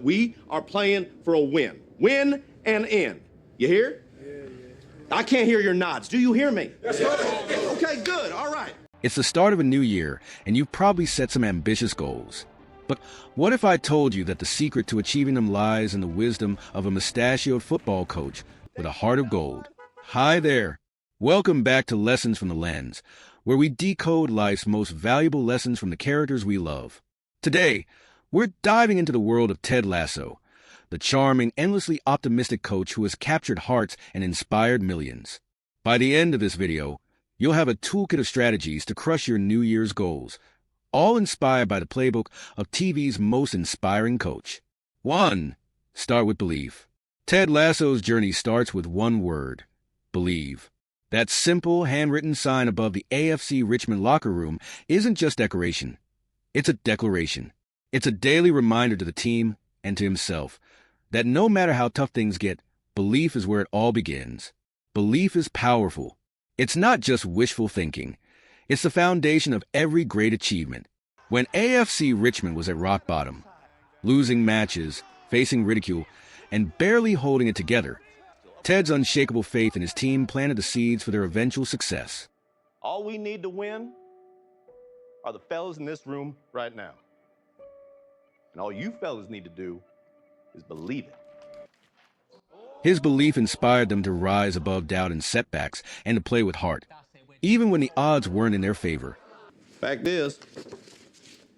We are playing for a win. Win and end. You hear? I can't hear your nods. Do you hear me? Yes, sir. Okay, good. All right. It's the start of a new year, and you've probably set some ambitious goals. But what if I told you that the secret to achieving them lies in the wisdom of a mustachioed football coach with a heart of gold? Hi there. Welcome back to Lessons from the Lens, where we decode life's most valuable lessons from the characters we love. Today, we're diving into the world of Ted Lasso, the charming, endlessly optimistic coach who has captured hearts and inspired millions. By the end of this video, you'll have a toolkit of strategies to crush your New Year's goals, all inspired by the playbook of TV's most inspiring coach. 1. Start with belief. Ted Lasso's journey starts with one word: believe. That simple, handwritten sign above the AFC Richmond locker room isn't just decoration. It's a declaration. It's a daily reminder to the team and to himself that no matter how tough things get, belief is where it all begins. Belief is powerful. It's not just wishful thinking. It's the foundation of every great achievement. When AFC Richmond was at rock bottom, losing matches, facing ridicule, and barely holding it together, Ted's unshakable faith in his team planted the seeds for their eventual success. All we need to win are the fellas in this room right now. And all you fellas need to do is believe it. His belief inspired them to rise above doubt and setbacks and to play with heart, even when the odds weren't in their favor. Fact is,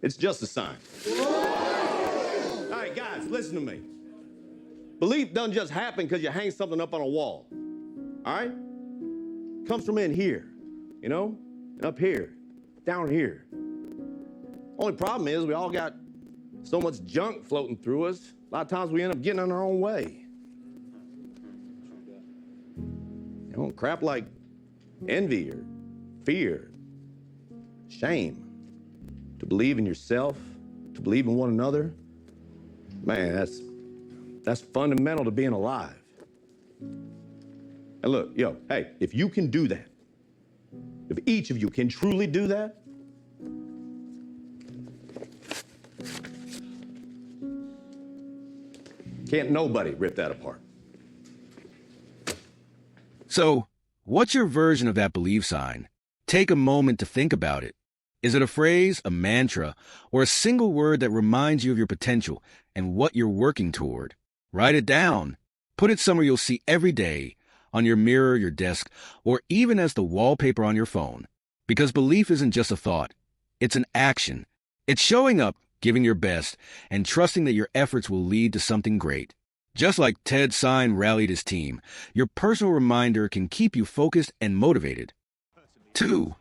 it's just a sign. All right, guys, listen to me. Belief doesn't just happen because you hang something up on a wall. All right? It comes from in here, you know, and up here, down here. Only problem is we all got so much junk floating through us. A lot of times we end up getting in our own way. You know, crap like envy or fear, shame. To believe in yourself, to believe in one another, man, that's fundamental to being alive. And look, hey, if you can do that, if each of you can truly do that, can't nobody rip that apart. So, what's your version of that belief sign? Take a moment to think about it. Is it a phrase, a mantra, or a single word that reminds you of your potential and what you're working toward? Write it down. Put it somewhere you'll see every day, on your mirror, your desk, or even as the wallpaper on your phone. Because belief isn't just a thought. It's an action. It's showing up, giving your best, and trusting that your efforts will lead to something great. Just like Ted's sign rallied his team, your personal reminder can keep you focused and motivated. 2.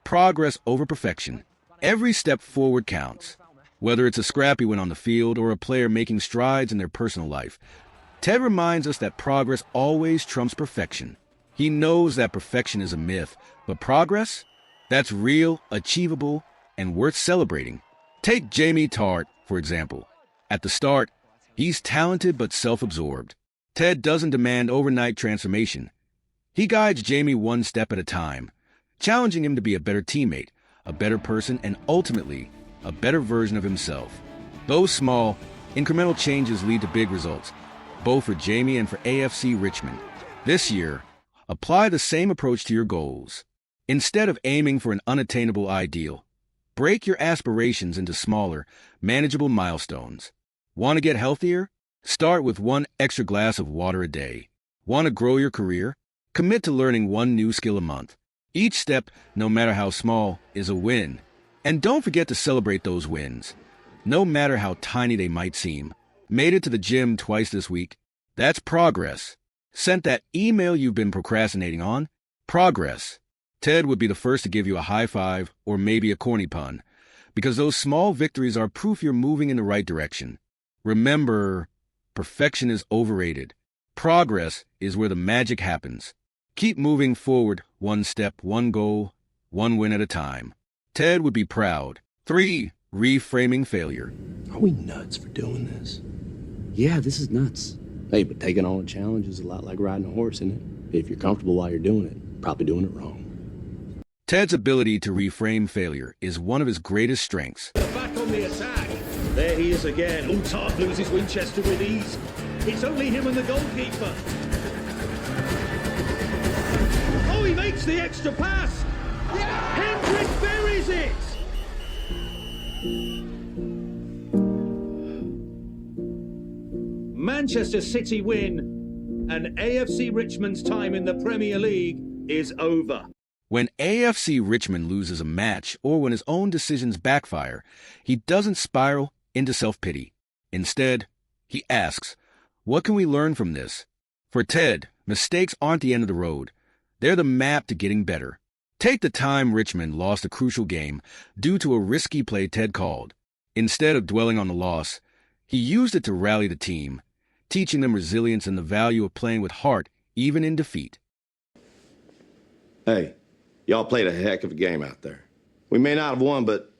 Progress over perfection. Every step forward counts. Whether it's a scrappy win on the field or a player making strides in their personal life, Ted reminds us that progress always trumps perfection. He knows that perfection is a myth, but progress? That's real, achievable, and worth celebrating. Take Jamie Tart, for example. At the start, he's talented but self-absorbed. Ted doesn't demand overnight transformation. He guides Jamie one step at a time, challenging him to be a better teammate, a better person, and ultimately, a better version of himself. Those small, incremental changes lead to big results, both for Jamie and for AFC Richmond. This year, apply the same approach to your goals. Instead of aiming for an unattainable ideal, break your aspirations into smaller, manageable milestones. Want to get healthier? Start with one extra glass of water a day. Want to grow your career? Commit to learning one new skill a month. Each step, no matter how small, is a win. And don't forget to celebrate those wins, no matter how tiny they might seem. Made it to the gym twice this week? That's progress. Sent that email you've been procrastinating on? Progress. Ted would be the first to give you a high five or maybe a corny pun, because those small victories are proof you're moving in the right direction. Remember, perfection is overrated. Progress is where the magic happens. Keep moving forward, one step, one goal, one win at a time. Ted would be proud. 3. Reframing failure. Are we nuts for doing this? Yeah, this is nuts. Hey, but taking on a challenge is a lot like riding a horse, isn't it? If you're comfortable while you're doing it, probably doing it wrong. Ted's ability to reframe failure is one of his greatest strengths. Back on the attack. There he is again. Oh, Tart loses Winchester with ease. It's only him and the goalkeeper. Oh, he makes the extra pass. Yeah! Hendrick buries it. Manchester City win, and AFC Richmond's time in the Premier League is over. When AFC Richmond loses a match or when his own decisions backfire, he doesn't spiral into self-pity. Instead, he asks, what can we learn from this? For Ted, mistakes aren't the end of the road. They're the map to getting better. Take the time Richmond lost a crucial game due to a risky play Ted called. Instead of dwelling on the loss, he used it to rally the team, teaching them resilience and the value of playing with heart even in defeat. Hey, y'all played a heck of a game out there. We may not have won, but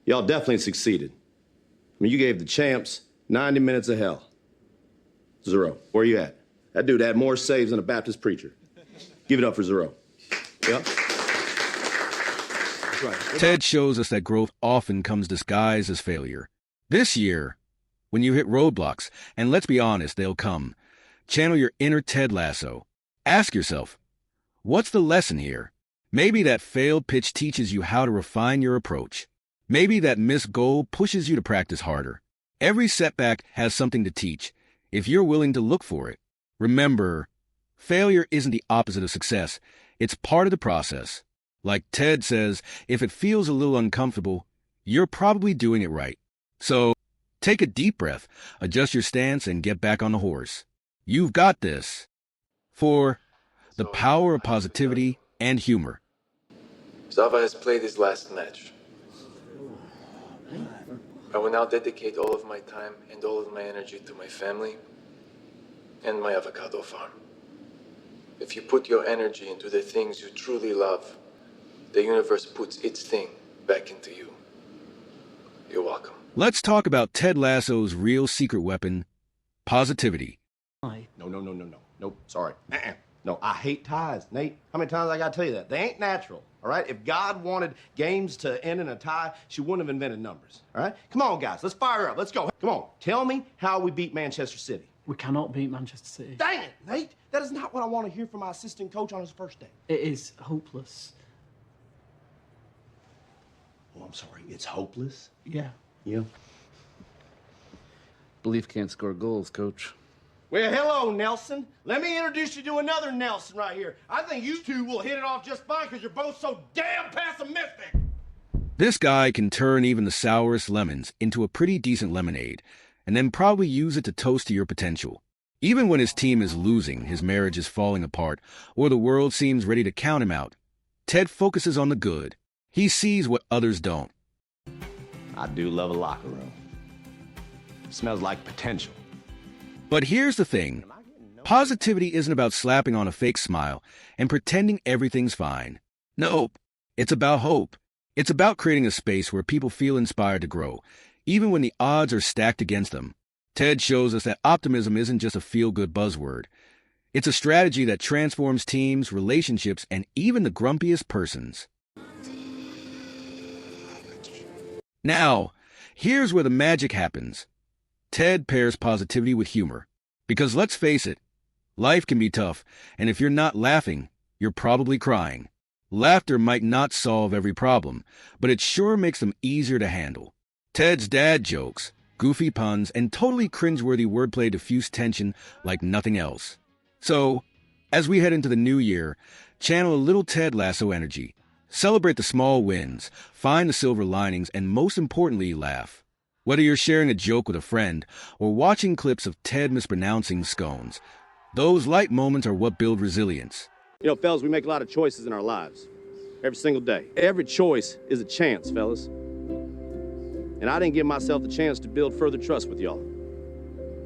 y'all definitely succeeded. I mean, you gave the champs 90 minutes of hell. Zero, where you at? That dude had more saves than a Baptist preacher. Give it up for Zero. Yep. That's right. Ted shows us that growth often comes disguised as failure. This year, when you hit roadblocks, and let's be honest, they'll come, channel your inner Ted Lasso. Ask yourself, what's the lesson here? Maybe that failed pitch teaches you how to refine your approach. Maybe that missed goal pushes you to practice harder. Every setback has something to teach, if you're willing to look for it. Remember, failure isn't the opposite of success. It's part of the process. Like Ted says, if it feels a little uncomfortable, you're probably doing it right. So, take a deep breath, adjust your stance, and get back on the horse. You've got this. 4. The power of positivity and humor. Zava has played his last match. I will now dedicate all of my time and all of my energy to my family and my avocado farm. If you put your energy into the things you truly love, the universe puts its thing back into you. You're welcome. Let's talk about Ted Lasso's real secret weapon, positivity. No. Nope, sorry. No, I hate ties, Nate. How many times I gotta tell you that? They ain't natural, all right? If God wanted games to end in a tie, she wouldn't have invented numbers, all right? Come on, guys, let's fire up. Let's go. Come on, tell me how we beat Manchester City. We cannot beat Manchester City. Dang it, Nate. That is not what I want to hear from my assistant coach on his first day. It is hopeless. Oh, I'm sorry, it's hopeless? Yeah. Yeah. Belief can't score goals, coach. Well, hello, Nelson. Let me introduce you to another Nelson right here. I think you two will hit it off just fine because you're both so damn pessimistic. This guy can turn even the sourest lemons into a pretty decent lemonade, and then probably use it to toast to your potential. Even when his team is losing, his marriage is falling apart, or the world seems ready to count him out, Ted focuses on the good. He sees what others don't. I do love a locker room. It smells like potential. But here's the thing. Positivity isn't about slapping on a fake smile and pretending everything's fine. Nope. It's about hope. It's about creating a space where people feel inspired to grow, even when the odds are stacked against them. Ted shows us that optimism isn't just a feel-good buzzword. It's a strategy that transforms teams, relationships, and even the grumpiest persons. Now, here's where the magic happens. Ted pairs positivity with humor. Because let's face it, life can be tough, and if you're not laughing, you're probably crying. Laughter might not solve every problem, but it sure makes them easier to handle. Ted's dad jokes, goofy puns, and totally cringeworthy wordplay diffuse tension like nothing else. So, as we head into the new year, channel a little Ted Lasso energy. Celebrate the small wins, find the silver linings, and most importantly, laugh. Whether you're sharing a joke with a friend or watching clips of Ted mispronouncing scones, those light moments are what build resilience. You know, fellas, we make a lot of choices in our lives. Every single day. Every choice is a chance, fellas. And I didn't give myself the chance to build further trust with y'all.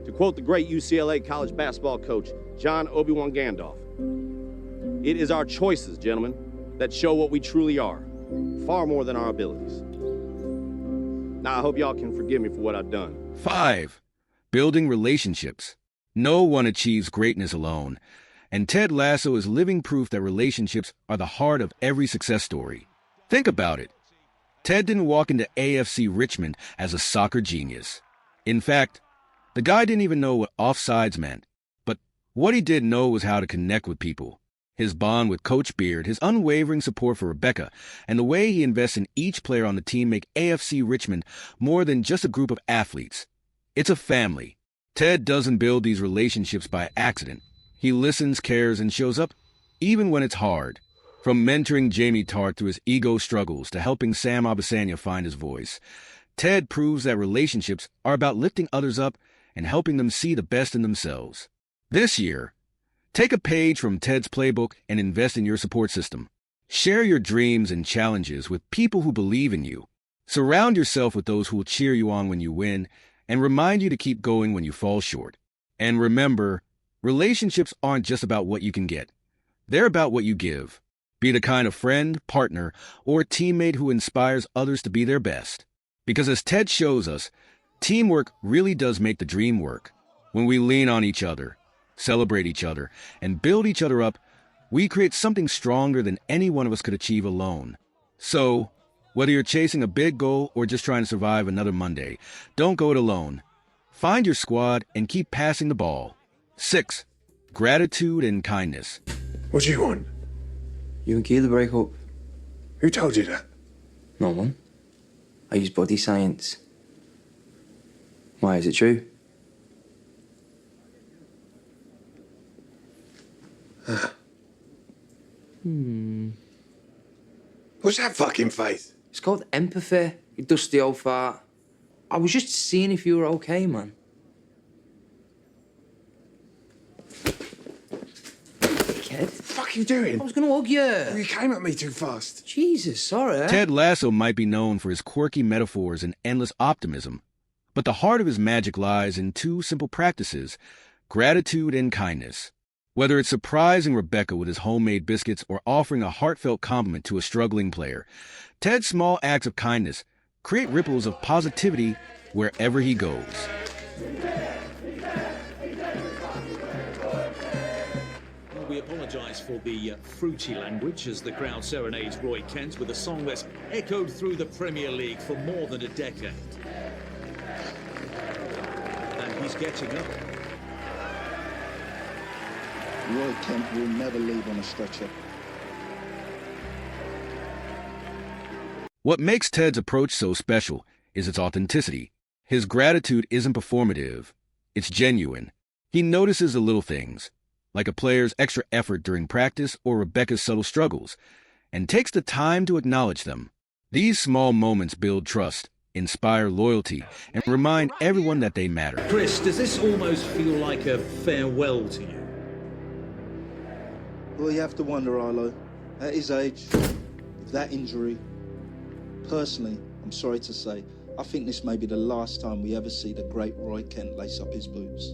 To quote the great UCLA college basketball coach, John Obi-Wan Gandalf, it is our choices, gentlemen, that show what we truly are, far more than our abilities. Now, I hope y'all can forgive me for what I've done. 5. Building relationships. No one achieves greatness alone, and Ted Lasso is living proof that relationships are the heart of every success story. Think about it. Ted didn't walk into AFC Richmond as a soccer genius. In fact, the guy didn't even know what offsides meant. But what he did know was how to connect with people. His bond with Coach Beard, his unwavering support for Rebecca, and the way he invests in each player on the team make AFC Richmond more than just a group of athletes. It's a family. Ted doesn't build these relationships by accident. He listens, cares, and shows up even when it's hard. From mentoring Jamie Tart through his ego struggles to helping Sam Abasanya find his voice, Ted proves that relationships are about lifting others up and helping them see the best in themselves. This year, take a page from Ted's playbook and invest in your support system. Share your dreams and challenges with people who believe in you. Surround yourself with those who will cheer you on when you win and remind you to keep going when you fall short. And remember, relationships aren't just about what you can get. They're about what you give. Be the kind of friend, partner, or teammate who inspires others to be their best. Because as Ted shows us, teamwork really does make the dream work. When we lean on each other, celebrate each other, and build each other up, we create something stronger than any one of us could achieve alone. So, whether you're chasing a big goal or just trying to survive another Monday, don't go it alone. Find your squad and keep passing the ball. 6. Gratitude and kindness. What do you want? You and Keela break up. Who told you that? No one. I use body science. Why, is it true? What's that fucking face? It's called empathy, you dusty old fart. I was just seeing if you were okay, man. Kid? What the fuck are you doing? I was gonna hug you. You came at me too fast. Jesus, sorry. Ted Lasso might be known for his quirky metaphors and endless optimism, but the heart of his magic lies in two simple practices: gratitude and kindness. Whether it's surprising Rebecca with his homemade biscuits or offering a heartfelt compliment to a struggling player, Ted's small acts of kindness create ripples of positivity wherever he goes. We apologise for the fruity language as the crowd serenades Roy Kent with a song that's echoed through the Premier League for more than a decade. And he's getting up. Roy Kent will never leave on a stretcher. What makes Ted's approach so special is its authenticity. His gratitude isn't performative. It's genuine. He notices the little things, like a player's extra effort during practice or Rebecca's subtle struggles, and takes the time to acknowledge them. These small moments build trust, inspire loyalty, and remind everyone that they matter. Chris, does this almost feel like a farewell to you? Well, you have to wonder, Arlo. At his age, with that injury, personally, I'm sorry to say, I think this may be the last time we ever see the great Roy Kent lace up his boots.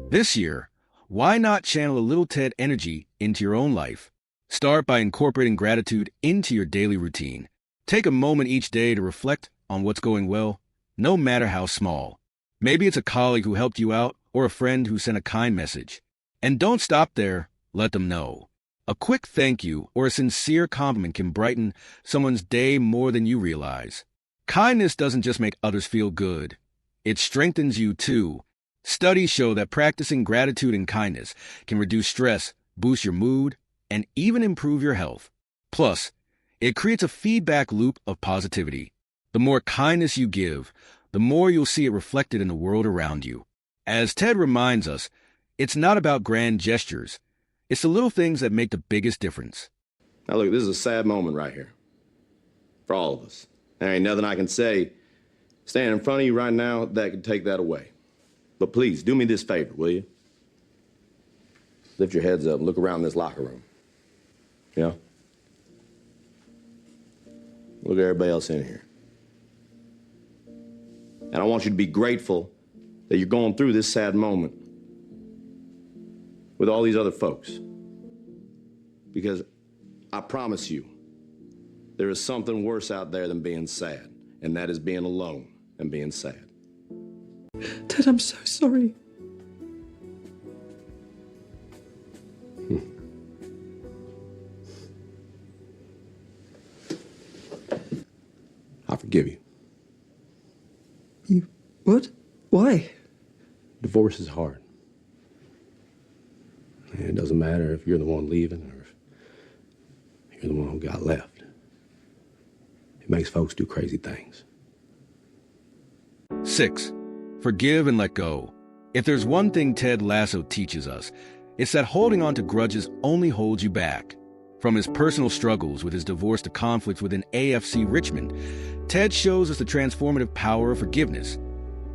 This year, why not channel a little Ted energy into your own life? Start by incorporating gratitude into your daily routine. Take a moment each day to reflect on what's going well, no matter how small. Maybe it's a colleague who helped you out or a friend who sent a kind message. And don't stop there, let them know. A quick thank you or a sincere compliment can brighten someone's day more than you realize. Kindness doesn't just make others feel good. It strengthens you too. Studies show that practicing gratitude and kindness can reduce stress, boost your mood, and even improve your health. Plus, it creates a feedback loop of positivity. The more kindness you give, the more you'll see it reflected in the world around you. As Ted reminds us, it's not about grand gestures. It's the little things that make the biggest difference. Now look, this is a sad moment right here. For all of us. There ain't nothing I can say standing in front of you right now that could take that away. But please, do me this favor, will you? Lift your heads up and look around this locker room. Yeah? Look at everybody else in here. And I want you to be grateful that you're going through this sad moment with all these other folks. Because I promise you, there is something worse out there than being sad, and that is being alone and being sad. Ted, I'm so sorry. I forgive forgive you. You. What? Why? Divorce is hard. And it doesn't matter if you're the one leaving or if you're the one who got left. It makes folks do crazy things. 6. Forgive and let go. If there's one thing Ted Lasso teaches us, it's that holding on to grudges only holds you back. From his personal struggles with his divorce to conflicts within AFC Richmond, Ted shows us the transformative power of forgiveness,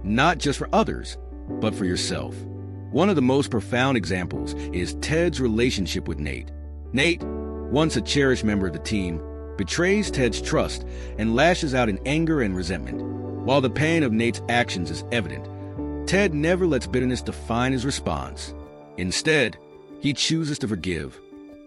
not just for others, but for yourself. One of the most profound examples is Ted's relationship with Nate. Nate, once a cherished member of the team, betrays Ted's trust and lashes out in anger and resentment. While the pain of Nate's actions is evident, Ted never lets bitterness define his response. Instead, he chooses to forgive,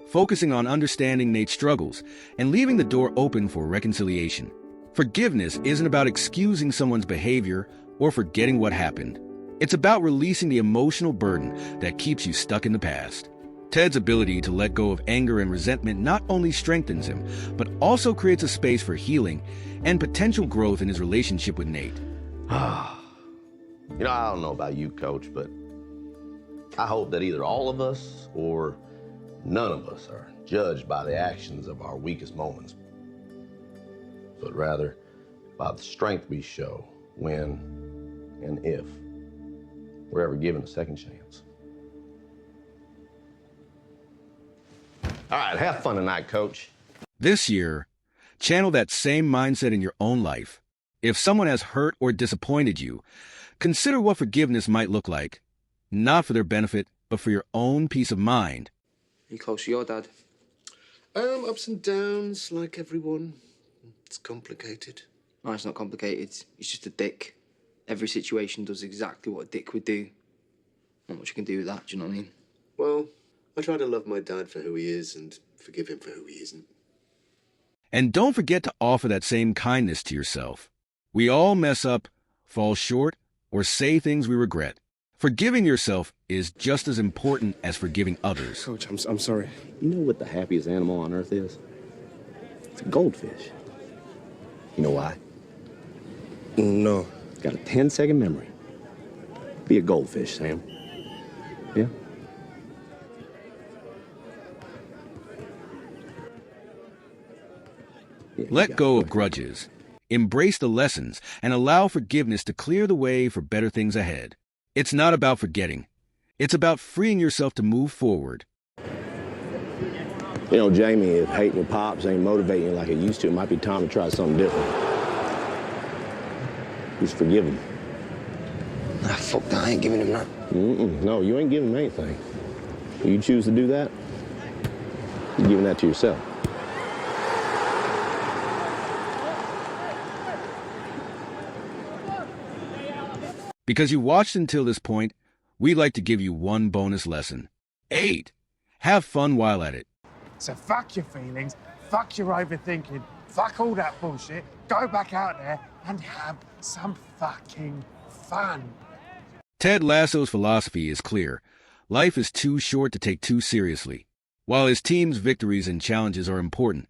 focusing on understanding Nate's struggles and leaving the door open for reconciliation. Forgiveness isn't about excusing someone's behavior or forgetting what happened. It's about releasing the emotional burden that keeps you stuck in the past. Ted's ability to let go of anger and resentment not only strengthens him, but also creates a space for healing and potential growth in his relationship with Nate. I don't know about you, Coach, but I hope that either all of us or none of us are judged by the actions of our weakest moments, but rather by the strength we show when and if we're ever given a second chance. All right, have fun tonight, Coach. This year, channel that same mindset in your own life. If someone has hurt or disappointed you, consider what forgiveness might look like, not for their benefit, but for your own peace of mind. Are you close to your dad? Ups and downs, like everyone. It's complicated. No, it's not complicated. He's just a dick. Every situation does exactly what a dick would do. Not much you can do with that, do you know what I mean? Well, I try to love my dad for who he is and forgive him for who he isn't. And don't forget to offer that same kindness to yourself. We all mess up, fall short, or say things we regret. Forgiving yourself is just as important as forgiving others. Coach, I'm sorry. You know what the happiest animal on earth is? It's a goldfish. You know why? No. It's got a 10-second memory. Be a goldfish, Sam. Yeah? Let go of grudges, embrace the lessons, and allow forgiveness to clear the way for better things ahead. It's not about forgetting. It's about freeing yourself to move forward. You know, Jamie, if hating your pops ain't motivating you like it used to, it might be time to try something different. Just forgive him. Ah, fuck that. I ain't giving him that. No, you ain't giving him anything. You choose to do that, you're giving that to yourself. Because you watched until this point, we'd like to give you one bonus lesson. 8. Have fun while at it. So fuck your feelings, fuck your overthinking, fuck all that bullshit, go back out there and have some fucking fun. Ted Lasso's philosophy is clear. Life is too short to take too seriously. While his team's victories and challenges are important,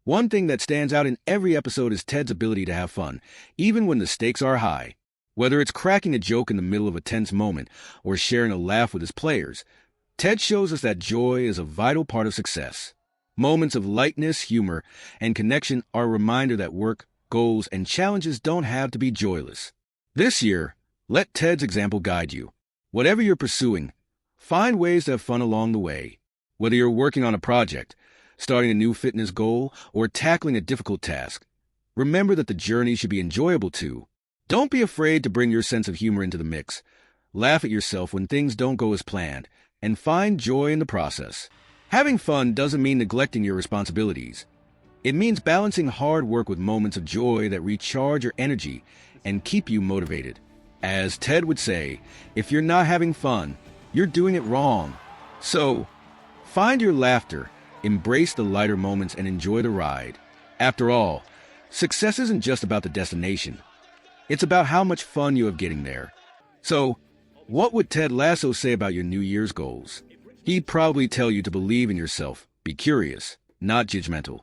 one thing that stands out in every episode is Ted's ability to have fun, even when the stakes are high. Whether it's cracking a joke in the middle of a tense moment or sharing a laugh with his players, Ted shows us that joy is a vital part of success. Moments of lightness, humor, and connection are a reminder that work, goals, and challenges don't have to be joyless. This year, let Ted's example guide you. Whatever you're pursuing, find ways to have fun along the way. Whether you're working on a project, starting a new fitness goal, or tackling a difficult task, remember that the journey should be enjoyable too. Don't be afraid to bring your sense of humor into the mix. Laugh at yourself when things don't go as planned, and find joy in the process. Having fun doesn't mean neglecting your responsibilities. It means balancing hard work with moments of joy that recharge your energy and keep you motivated. As Ted would say, if you're not having fun, you're doing it wrong. So, find your laughter, embrace the lighter moments, and enjoy the ride. After all, success isn't just about the destination. It's about how much fun you have getting there. So, what would Ted Lasso say about your New Year's goals? He'd probably tell you to believe in yourself, be curious, not judgmental,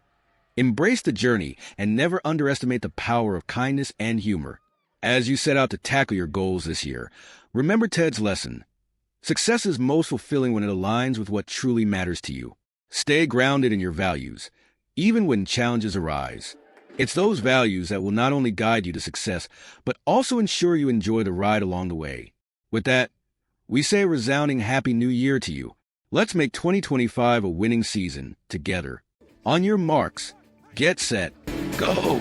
Embrace the journey and never underestimate the power of kindness and humor. As you set out to tackle your goals this year, remember Ted's lesson. Success is most fulfilling when it aligns with what truly matters to you. Stay grounded in your values, even when challenges arise. It's those values that will not only guide you to success, but also ensure you enjoy the ride along the way. With that, we say a resounding Happy New Year to you. Let's make 2025 a winning season together. On your marks, get set, go!